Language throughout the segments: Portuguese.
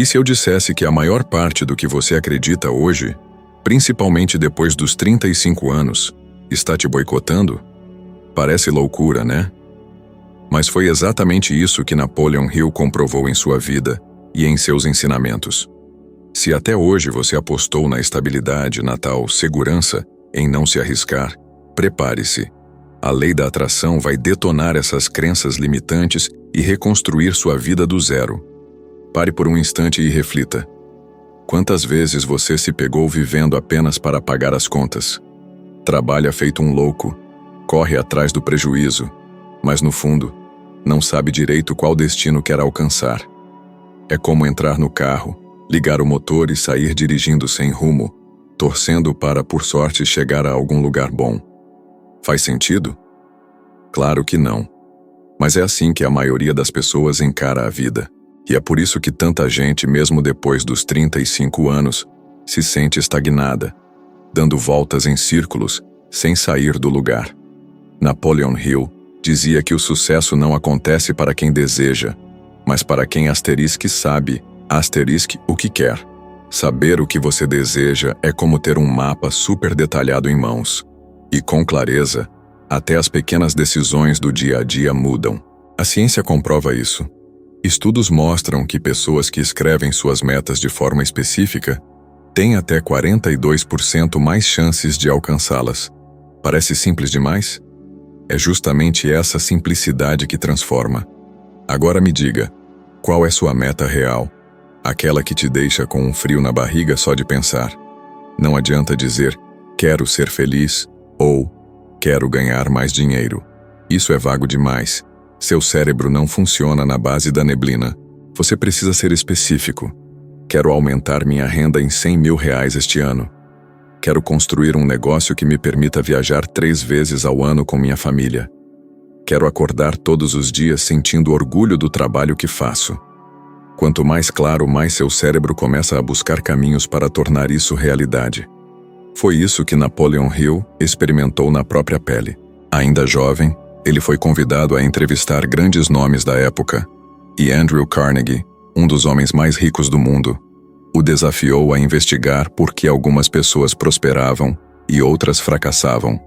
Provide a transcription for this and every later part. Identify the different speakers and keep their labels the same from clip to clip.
Speaker 1: E se eu dissesse que a maior parte do que você acredita hoje, principalmente depois dos 35 anos, está te boicotando? Parece loucura, né? Mas foi exatamente isso que Napoleon Hill comprovou em sua vida e em seus ensinamentos. Se até hoje você apostou na estabilidade, na tal segurança, em não se arriscar, prepare-se. A lei da atração vai detonar essas crenças limitantes e reconstruir sua vida do zero. Pare por um instante e reflita. Quantas vezes você se pegou vivendo apenas para pagar as contas? Trabalha feito um louco, corre atrás do prejuízo, mas no fundo, não sabe direito qual destino quer alcançar. É como entrar no carro, ligar o motor e sair dirigindo sem rumo, torcendo para, por sorte, chegar a algum lugar bom. Faz sentido? Claro que não. Mas é assim que a maioria das pessoas encara a vida. E é por isso que tanta gente, mesmo depois dos 35 anos, se sente estagnada, dando voltas em círculos, sem sair do lugar. Napoleon Hill dizia que o sucesso não acontece para quem deseja, mas para quem sabe, o que quer. Saber o que você deseja é como ter um mapa super detalhado em mãos. E com clareza, até as pequenas decisões do dia a dia mudam. A ciência comprova isso. Estudos mostram que pessoas que escrevem suas metas de forma específica têm até 42% mais chances de alcançá-las. Parece simples demais? É justamente essa simplicidade que transforma. Agora me diga, qual é sua meta real? Aquela que te deixa com um frio na barriga só de pensar. Não adianta dizer, quero ser feliz ou quero ganhar mais dinheiro. Isso é vago demais. Seu cérebro não funciona na base da neblina. Você precisa ser específico. Quero aumentar minha renda em R$100 mil este ano. Quero construir um negócio que me permita viajar 3 vezes ao ano com minha família. Quero acordar todos os dias sentindo orgulho do trabalho que faço. Quanto mais claro, mais seu cérebro começa a buscar caminhos para tornar isso realidade. Foi isso que Napoleon Hill experimentou na própria pele. Ainda jovem, ele foi convidado a entrevistar grandes nomes da época, e Andrew Carnegie, um dos homens mais ricos do mundo, o desafiou a investigar por que algumas pessoas prosperavam e outras fracassavam.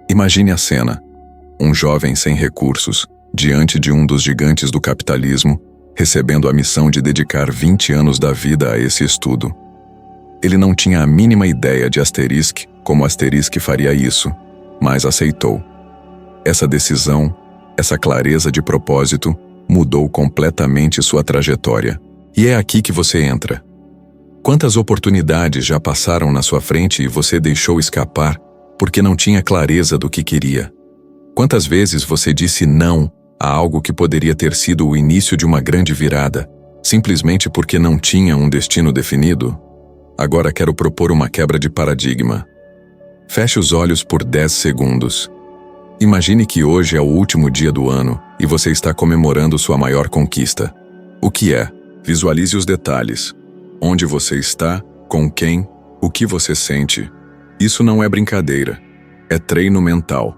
Speaker 1: Imagine a cena: um jovem sem recursos, diante de um dos gigantes do capitalismo, recebendo a missão de dedicar 20 anos da vida a esse estudo. Ele não tinha a mínima ideia de como faria isso, mas aceitou. Essa decisão, essa clareza de propósito, mudou completamente sua trajetória. E é aqui que você entra. Quantas oportunidades já passaram na sua frente e você deixou escapar porque não tinha clareza do que queria? Quantas vezes você disse não a algo que poderia ter sido o início de uma grande virada, simplesmente porque não tinha um destino definido? Agora quero propor uma quebra de paradigma. Feche os olhos por 10 segundos. Imagine que hoje é o último dia do ano e você está comemorando sua maior conquista. O que é? Visualize os detalhes. Onde você está, com quem, o que você sente. Isso não é brincadeira, é treino mental.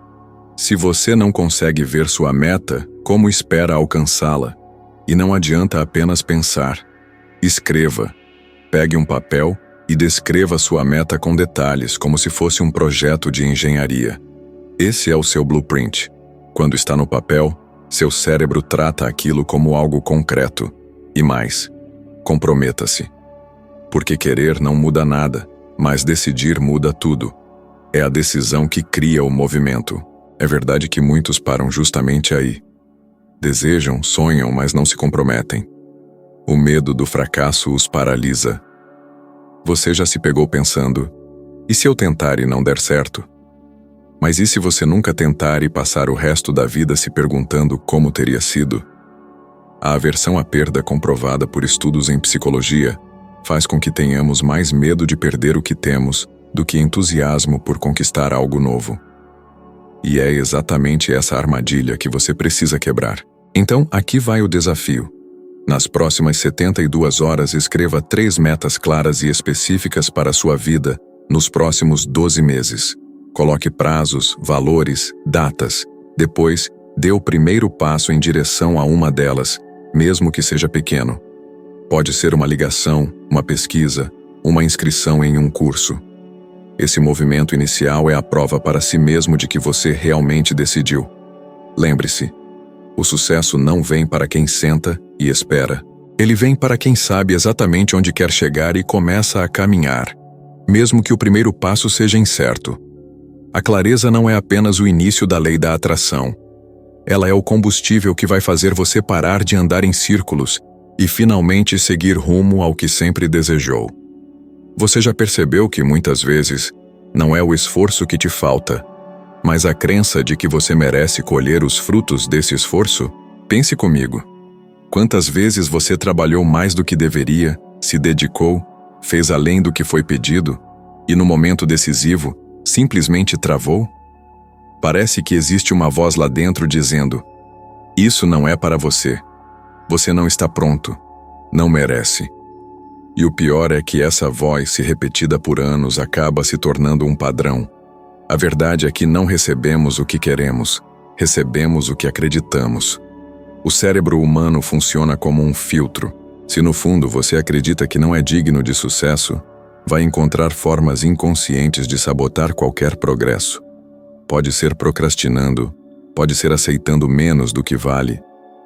Speaker 1: Se você não consegue ver sua meta, como espera alcançá-la? E não adianta apenas pensar. Escreva. Pegue um papel e descreva sua meta com detalhes, como se fosse um projeto de engenharia. Esse é o seu blueprint. Quando está no papel, seu cérebro trata aquilo como algo concreto. E mais, comprometa-se. Porque querer não muda nada, mas decidir muda tudo. É a decisão que cria o movimento. É verdade que muitos param justamente aí. Desejam, sonham, mas não se comprometem. O medo do fracasso os paralisa. Você já se pegou pensando, e se eu tentar e não der certo? Mas e se você nunca tentar e passar o resto da vida se perguntando como teria sido? A aversão à perda, comprovada por estudos em psicologia, faz com que tenhamos mais medo de perder o que temos do que entusiasmo por conquistar algo novo. E é exatamente essa armadilha que você precisa quebrar. Então, aqui vai o desafio. Nas próximas 72 horas, escreva 3 metas claras e específicas para a sua vida nos próximos 12 meses. Coloque prazos, valores, datas. Depois, dê o primeiro passo em direção a uma delas, mesmo que seja pequeno. Pode ser uma ligação, uma pesquisa, uma inscrição em um curso. Esse movimento inicial é a prova para si mesmo de que você realmente decidiu. Lembre-se, o sucesso não vem para quem senta e espera. Ele vem para quem sabe exatamente onde quer chegar e começa a caminhar, mesmo que o primeiro passo seja incerto. A clareza não é apenas o início da lei da atração. Ela é o combustível que vai fazer você parar de andar em círculos e finalmente seguir rumo ao que sempre desejou. Você já percebeu que muitas vezes não é o esforço que te falta, mas a crença de que você merece colher os frutos desse esforço? Pense comigo. Quantas vezes você trabalhou mais do que deveria, se dedicou, fez além do que foi pedido, e no momento decisivo, simplesmente travou? Parece que existe uma voz lá dentro dizendo: isso não é para você. Você não está pronto. Não merece. E o pior é que essa voz, se repetida por anos, acaba se tornando um padrão. A verdade é que não recebemos o que queremos, recebemos o que acreditamos. O cérebro humano funciona como um filtro. Se no fundo você acredita que não é digno de sucesso, vai encontrar formas inconscientes de sabotar qualquer progresso. Pode ser procrastinando, pode ser aceitando menos do que vale,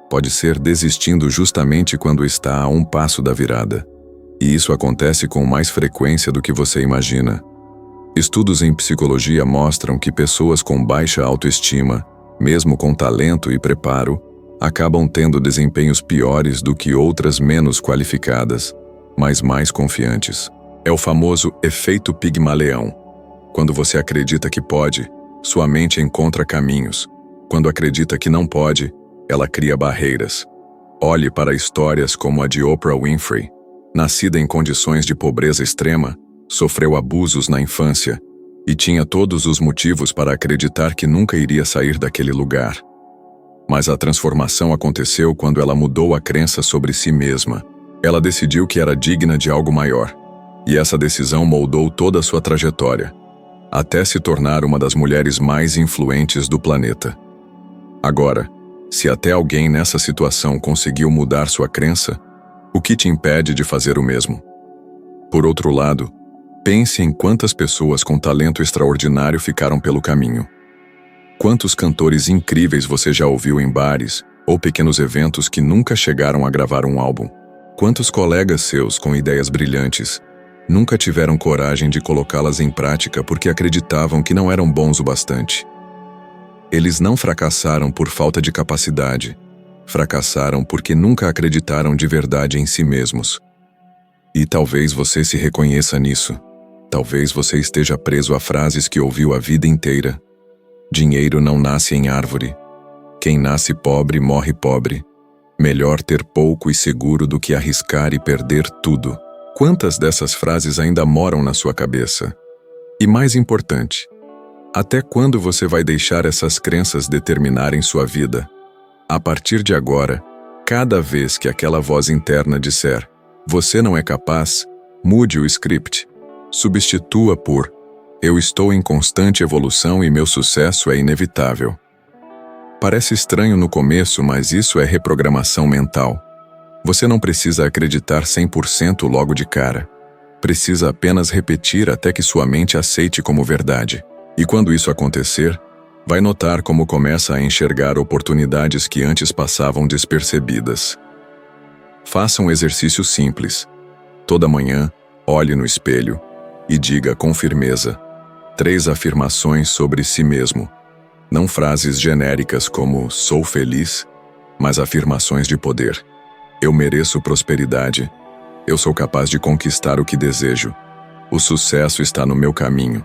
Speaker 1: pode ser desistindo justamente quando está a um passo da virada. E isso acontece com mais frequência do que você imagina. Estudos em psicologia mostram que pessoas com baixa autoestima, mesmo com talento e preparo, acabam tendo desempenhos piores do que outras menos qualificadas, mas mais confiantes. É o famoso efeito Pigmaleão. Quando você acredita que pode, sua mente encontra caminhos. Quando acredita que não pode, ela cria barreiras. Olhe para histórias como a de Oprah Winfrey. Nascida em condições de pobreza extrema, sofreu abusos na infância e tinha todos os motivos para acreditar que nunca iria sair daquele lugar. Mas a transformação aconteceu quando ela mudou a crença sobre si mesma. Ela decidiu que era digna de algo maior, e essa decisão moldou toda a sua trajetória, até se tornar uma das mulheres mais influentes do planeta. Agora, se até alguém nessa situação conseguiu mudar sua crença, o que te impede de fazer o mesmo? Por outro lado, pense em quantas pessoas com talento extraordinário ficaram pelo caminho. Quantos cantores incríveis você já ouviu em bares ou pequenos eventos que nunca chegaram a gravar um álbum? Quantos colegas seus com ideias brilhantes nunca tiveram coragem de colocá-las em prática porque acreditavam que não eram bons o bastante? Eles não fracassaram por falta de capacidade, fracassaram porque nunca acreditaram de verdade em si mesmos. E talvez você se reconheça nisso. Talvez você esteja preso a frases que ouviu a vida inteira. Dinheiro não nasce em árvore. Quem nasce pobre morre pobre. Melhor ter pouco e seguro do que arriscar e perder tudo. Quantas dessas frases ainda moram na sua cabeça? E mais importante, até quando você vai deixar essas crenças determinarem sua vida? A partir de agora, cada vez que aquela voz interna disser "você não é capaz", mude o script. Substitua por "eu estou em constante evolução e meu sucesso é inevitável". Parece estranho no começo, mas isso é reprogramação mental. Você não precisa acreditar 100% logo de cara. Precisa apenas repetir até que sua mente aceite como verdade. E quando isso acontecer, vai notar como começa a enxergar oportunidades que antes passavam despercebidas. Faça um exercício simples. Toda manhã, olhe no espelho e diga com firmeza 3 afirmações sobre si mesmo. Não frases genéricas como "sou feliz", mas afirmações de poder. Eu mereço prosperidade. Eu sou capaz de conquistar o que desejo. O sucesso está no meu caminho.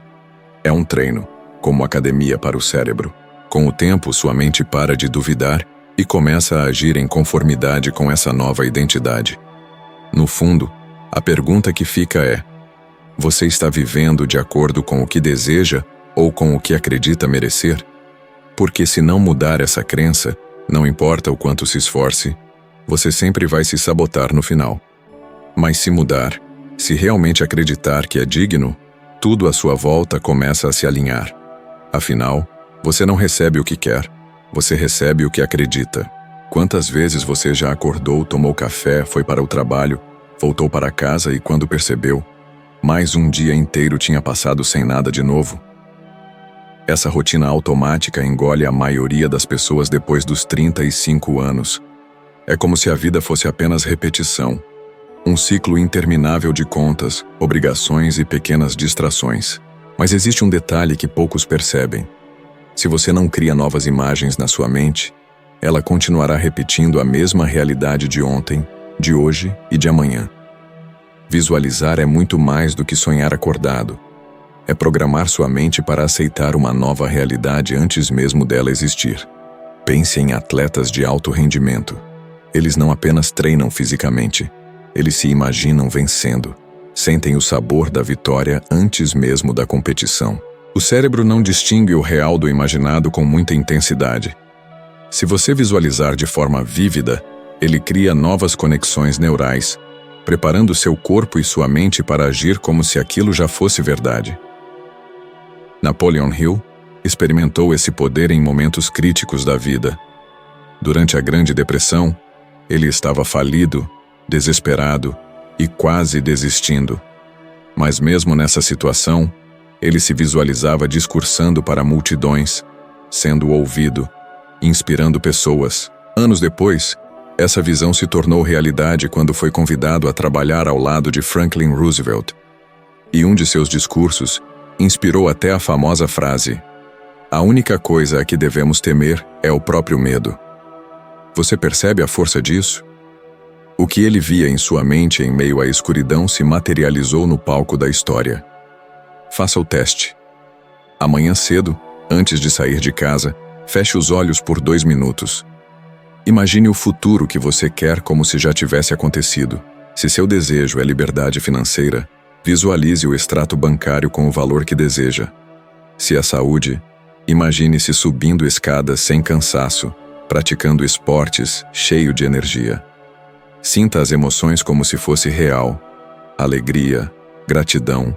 Speaker 1: É um treino, como academia para o cérebro. Com o tempo, sua mente para de duvidar e começa a agir em conformidade com essa nova identidade. No fundo, a pergunta que fica é: você está vivendo de acordo com o que deseja ou com o que acredita merecer? Porque se não mudar essa crença, não importa o quanto se esforce, você sempre vai se sabotar no final. Mas se mudar, se realmente acreditar que é digno, tudo à sua volta começa a se alinhar. Afinal, você não recebe o que quer, você recebe o que acredita. Quantas vezes você já acordou, tomou café, foi para o trabalho, voltou para casa e quando percebeu, mais um dia inteiro tinha passado sem nada de novo? Essa rotina automática engole a maioria das pessoas depois dos 35 anos. É como se a vida fosse apenas repetição. Um ciclo interminável de contas, obrigações e pequenas distrações. Mas existe um detalhe que poucos percebem. Se você não cria novas imagens na sua mente, ela continuará repetindo a mesma realidade de ontem, de hoje e de amanhã. Visualizar é muito mais do que sonhar acordado. É programar sua mente para aceitar uma nova realidade antes mesmo dela existir. Pense em atletas de alto rendimento. Eles não apenas treinam fisicamente, eles se imaginam vencendo. Sentem o sabor da vitória antes mesmo da competição. O cérebro não distingue o real do imaginado com muita intensidade. Se você visualizar de forma vívida, ele cria novas conexões neurais, preparando seu corpo e sua mente para agir como se aquilo já fosse verdade. Napoleon Hill experimentou esse poder em momentos críticos da vida. Durante a Grande Depressão, ele estava falido, desesperado e quase desistindo. Mas mesmo nessa situação, ele se visualizava discursando para multidões, sendo ouvido, inspirando pessoas. Anos depois, essa visão se tornou realidade quando foi convidado a trabalhar ao lado de Franklin Roosevelt. E um de seus discursos inspirou até a famosa frase: "A única coisa a que devemos temer é o próprio medo." Você percebe a força disso? O que ele via em sua mente em meio à escuridão se materializou no palco da história. Faça o teste. Amanhã cedo, antes de sair de casa, feche os olhos por 2 minutos. Imagine o futuro que você quer como se já tivesse acontecido. Se seu desejo é liberdade financeira, visualize o extrato bancário com o valor que deseja. Se é saúde, imagine-se subindo escadas sem cansaço, praticando esportes, cheio de energia. Sinta as emoções como se fosse real. Alegria, gratidão,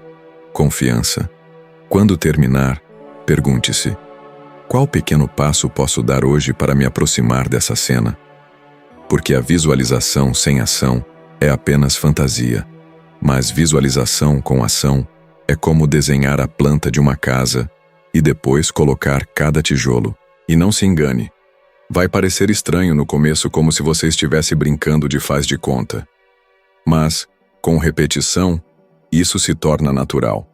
Speaker 1: confiança. Quando terminar, pergunte-se: qual pequeno passo posso dar hoje para me aproximar dessa cena? Porque a visualização sem ação é apenas fantasia, mas visualização com ação é como desenhar a planta de uma casa e depois colocar cada tijolo. E não se engane, vai parecer estranho no começo, como se você estivesse brincando de faz de conta. Mas, com repetição, isso se torna natural.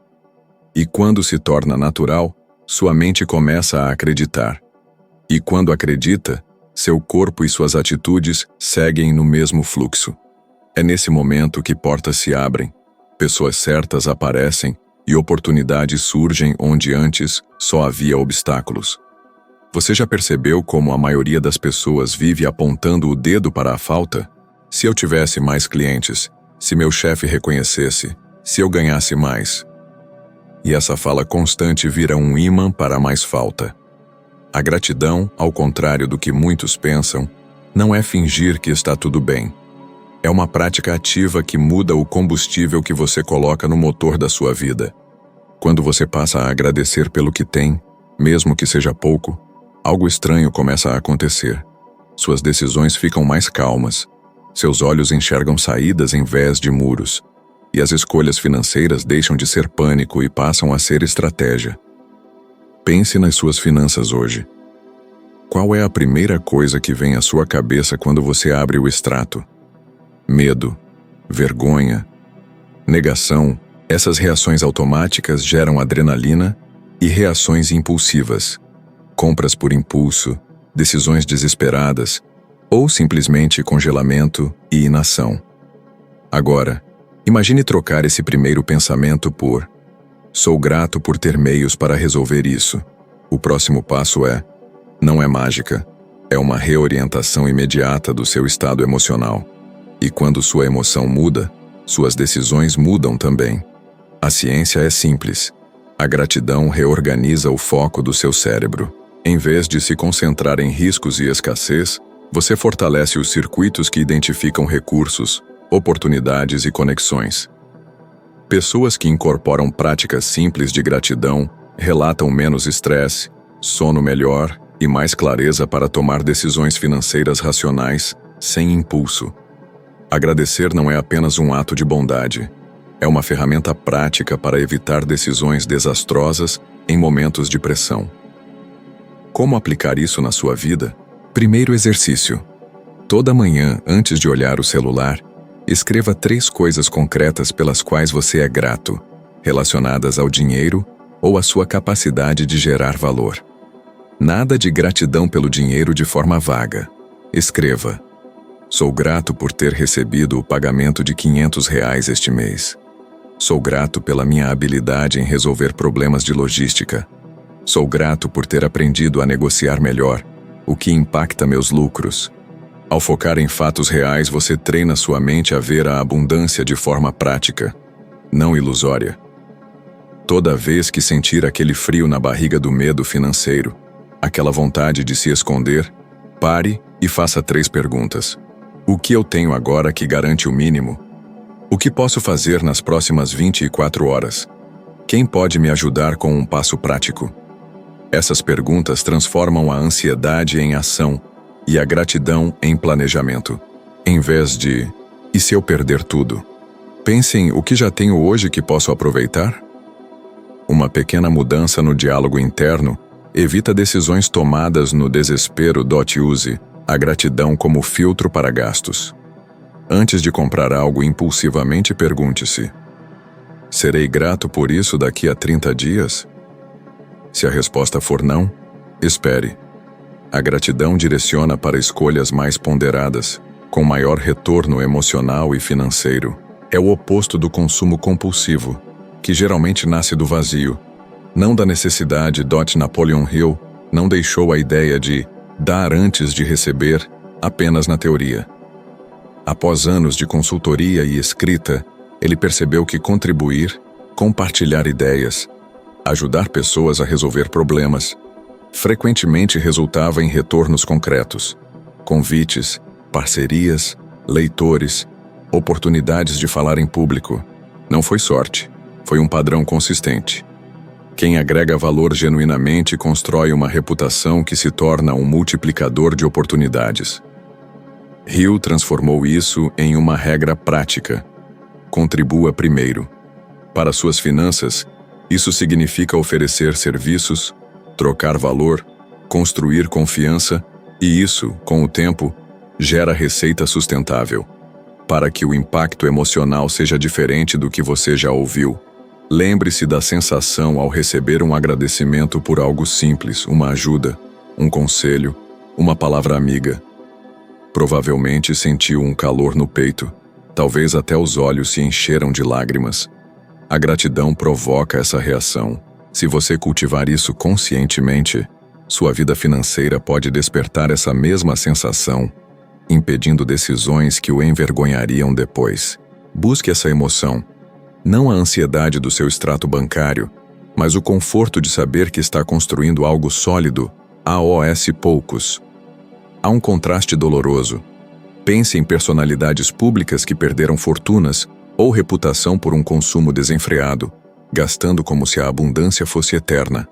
Speaker 1: E quando se torna natural, sua mente começa a acreditar. E quando acredita, seu corpo e suas atitudes seguem no mesmo fluxo. É nesse momento que portas se abrem, pessoas certas aparecem e oportunidades surgem onde antes só havia obstáculos. Você já percebeu como a maioria das pessoas vive apontando o dedo para a falta? Se eu tivesse mais clientes, se meu chefe reconhecesse, se eu ganhasse mais. E essa fala constante vira um ímã para mais falta. A gratidão, ao contrário do que muitos pensam, não é fingir que está tudo bem. É uma prática ativa que muda o combustível que você coloca no motor da sua vida. Quando você passa a agradecer pelo que tem, mesmo que seja pouco, algo estranho começa a acontecer. Suas decisões ficam mais calmas, seus olhos enxergam saídas em vez de muros, e as escolhas financeiras deixam de ser pânico e passam a ser estratégia. Pense nas suas finanças hoje. Qual é a primeira coisa que vem à sua cabeça quando você abre o extrato? Medo, vergonha, negação. Essas reações automáticas geram adrenalina e reações impulsivas. Compras por impulso, decisões desesperadas, ou simplesmente congelamento e inação. Agora, imagine trocar esse primeiro pensamento por: sou grato por ter meios para resolver isso. O próximo passo não é mágica, é uma reorientação imediata do seu estado emocional. E quando sua emoção muda, suas decisões mudam também. A ciência é simples. A gratidão reorganiza o foco do seu cérebro. Em vez de se concentrar em riscos e escassez, você fortalece os circuitos que identificam recursos, oportunidades e conexões. Pessoas que incorporam práticas simples de gratidão relatam menos estresse, sono melhor e e mais clareza para tomar decisões financeiras racionais, sem impulso. Agradecer não é apenas um ato de bondade. É uma ferramenta prática para evitar decisões desastrosas em momentos de pressão. Como aplicar isso na sua vida? Primeiro exercício. Toda manhã, antes de olhar o celular, escreva 3 coisas concretas pelas quais você é grato, relacionadas ao dinheiro ou à sua capacidade de gerar valor. Nada de gratidão pelo dinheiro de forma vaga. Escreva: sou grato por ter recebido o pagamento de R$ 500 este mês. Sou grato pela minha habilidade em resolver problemas de logística. Sou grato por ter aprendido a negociar melhor, o que impacta meus lucros. Ao focar em fatos reais, você treina sua mente a ver a abundância de forma prática, não ilusória. Toda vez que sentir aquele frio na barriga do medo financeiro, aquela vontade de se esconder, pare e faça 3 perguntas. O que eu tenho agora que garante o mínimo? O que posso fazer nas próximas 24 horas? Quem pode me ajudar com um passo prático? Essas perguntas transformam a ansiedade em ação e a gratidão em planejamento. Em vez de, e se eu perder tudo? Pense em o que já tenho hoje que posso aproveitar? Uma pequena mudança no diálogo interno evita decisões tomadas no desespero. Use a gratidão como filtro para gastos. Antes de comprar algo impulsivamente, pergunte-se: serei grato por isso daqui a 30 dias? Se a resposta for não, espere. A gratidão direciona para escolhas mais ponderadas, com maior retorno emocional e financeiro. É o oposto do consumo compulsivo, que geralmente nasce do vazio, não da necessidade. Napoleon Hill não deixou a ideia de dar antes de receber apenas na teoria. Após anos de consultoria e escrita, ele percebeu que contribuir, compartilhar ideias, ajudar pessoas a resolver problemas, frequentemente resultava em retornos concretos, convites, parcerias, leitores, oportunidades de falar em público. Não foi sorte, foi um padrão consistente. Quem agrega valor genuinamente constrói uma reputação que se torna um multiplicador de oportunidades. Hill transformou isso em uma regra prática: contribua primeiro. Para suas finanças, isso significa oferecer serviços, trocar valor, construir confiança, e isso, com o tempo, gera receita sustentável. Para que o impacto emocional seja diferente do que você já ouviu, lembre-se da sensação ao receber um agradecimento por algo simples, uma ajuda, um conselho, uma palavra amiga. Provavelmente sentiu um calor no peito, talvez até os olhos se encheram de lágrimas. A gratidão provoca essa reação. Se você cultivar isso conscientemente, sua vida financeira pode despertar essa mesma sensação, impedindo decisões que o envergonhariam depois. Busque essa emoção, não a ansiedade do seu extrato bancário, mas o conforto de saber que está construindo algo sólido, aos poucos. Há um contraste doloroso. Pense em personalidades públicas que perderam fortunas ou reputação por um consumo desenfreado, gastando como se a abundância fosse eterna.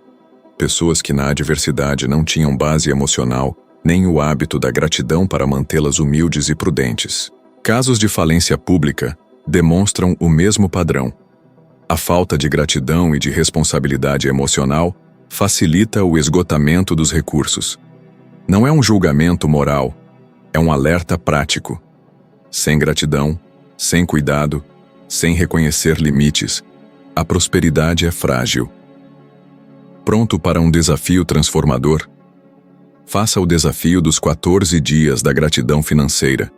Speaker 1: Pessoas que na adversidade não tinham base emocional, nem o hábito da gratidão para mantê-las humildes e prudentes. Casos de falência pública demonstram o mesmo padrão. A falta de gratidão e de responsabilidade emocional facilita o esgotamento dos recursos. Não é um julgamento moral, é um alerta prático. Sem gratidão, sem cuidado, sem reconhecer limites, a prosperidade é frágil. Pronto para um desafio transformador? Faça o desafio dos 14 dias da gratidão financeira.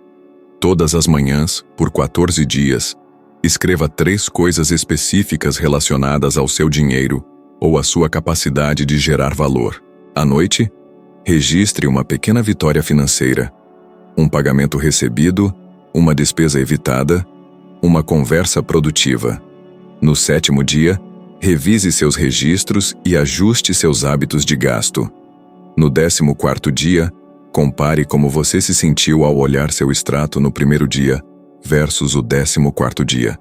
Speaker 1: Todas as manhãs, por 14 dias, escreva 3 coisas específicas relacionadas ao seu dinheiro ou à sua capacidade de gerar valor. À noite, registre uma pequena vitória financeira, um pagamento recebido, uma despesa evitada, uma conversa produtiva. No 7º dia, revise seus registros e ajuste seus hábitos de gasto. No 14º dia, compare como você se sentiu ao olhar seu extrato no primeiro dia versus o 14º dia.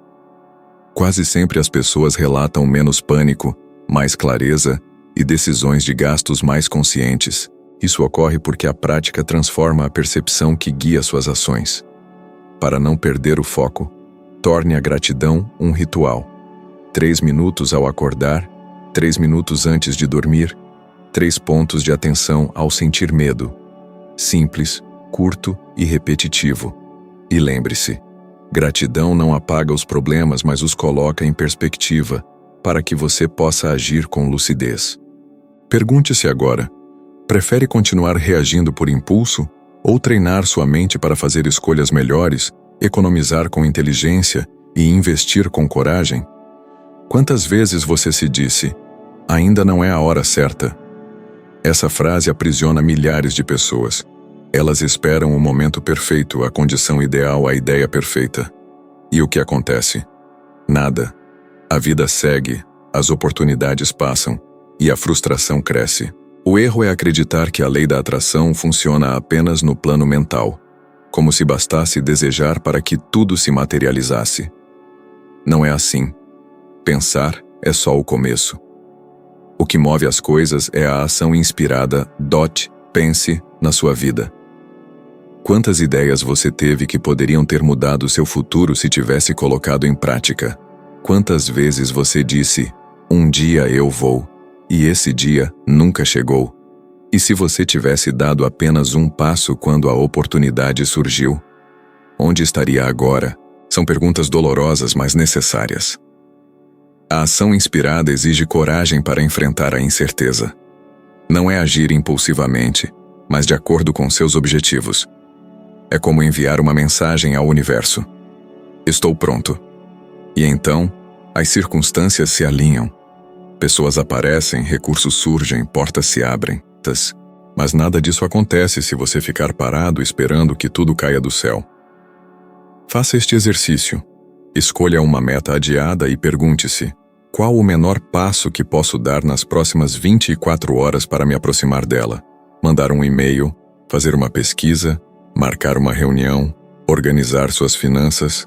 Speaker 1: Quase sempre as pessoas relatam menos pânico, mais clareza e decisões de gastos mais conscientes. Isso ocorre porque a prática transforma a percepção que guia suas ações. Para não perder o foco, torne a gratidão um ritual. 3 minutos ao acordar, 3 minutos antes de dormir, 3 pontos de atenção ao sentir medo. Simples, curto e repetitivo. E lembre-se, gratidão não apaga os problemas, mas os coloca em perspectiva, para que você possa agir com lucidez. Pergunte-se agora: prefere continuar reagindo por impulso ou treinar sua mente para fazer escolhas melhores, economizar com inteligência e investir com coragem? Quantas vezes você se disse: ainda não é a hora certa? Essa frase aprisiona milhares de pessoas. Elas esperam o momento perfeito, a condição ideal, a ideia perfeita. E o que acontece? Nada. A vida segue, as oportunidades passam e a frustração cresce. O erro é acreditar que a lei da atração funciona apenas no plano mental, como se bastasse desejar para que tudo se materializasse. Não é assim. Pensar é só o começo. O que move as coisas é a ação inspirada. Pense na sua vida. Quantas ideias você teve que poderiam ter mudado seu futuro se tivesse colocado em prática? Quantas vezes você disse: um dia eu vou, e esse dia nunca chegou? E se você tivesse dado apenas um passo quando a oportunidade surgiu? Onde estaria agora? São perguntas dolorosas, mas necessárias. A ação inspirada exige coragem para enfrentar a incerteza. Não é agir impulsivamente, mas de acordo com seus objetivos. É como enviar uma mensagem ao universo: estou pronto. E então, as circunstâncias se alinham. Pessoas aparecem, recursos surgem, portas se abrem. Mas nada disso acontece se você ficar parado esperando que tudo caia do céu. Faça este exercício. Escolha uma meta adiada e pergunte-se: qual o menor passo que posso dar nas próximas 24 horas para me aproximar dela? Mandar um e-mail, fazer uma pesquisa, marcar uma reunião, organizar suas finanças.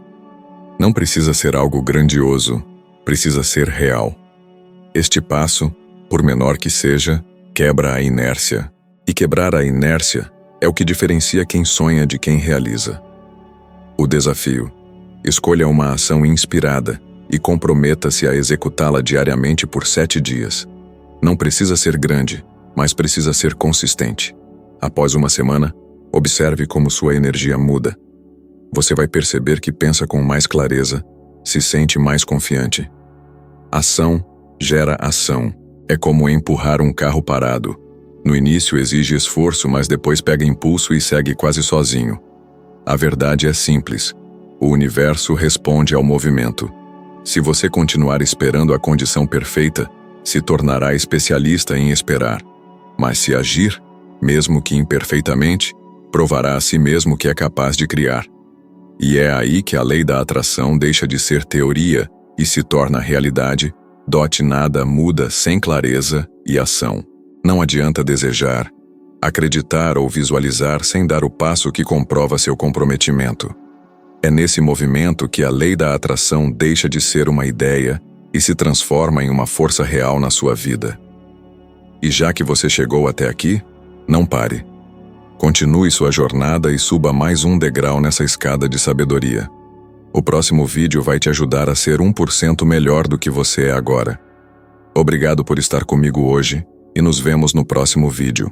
Speaker 1: Não precisa ser algo grandioso, precisa ser real. Este passo, por menor que seja, quebra a inércia. E quebrar a inércia é o que diferencia quem sonha de quem realiza. O desafio: escolha uma ação inspirada e comprometa-se a executá-la diariamente por 7 dias. Não precisa ser grande, mas precisa ser consistente. Após uma semana, observe como sua energia muda. Você vai perceber que pensa com mais clareza, se sente mais confiante. Ação gera ação. É como empurrar um carro parado. No início exige esforço, mas depois pega impulso e segue quase sozinho. A verdade é simples. O universo responde ao movimento. Se você continuar esperando a condição perfeita, se tornará especialista em esperar. Mas se agir, mesmo que imperfeitamente, provará a si mesmo que é capaz de criar. E é aí que a lei da atração deixa de ser teoria e se torna realidade. Nada muda sem clareza e ação. Não adianta desejar, acreditar ou visualizar sem dar o passo que comprova seu comprometimento. É nesse movimento que a lei da atração deixa de ser uma ideia e se transforma em uma força real na sua vida. E já que você chegou até aqui, não pare. Continue sua jornada e suba mais um degrau nessa escada de sabedoria. O próximo vídeo vai te ajudar a ser 1% melhor do que você é agora. Obrigado por estar comigo hoje e nos vemos no próximo vídeo.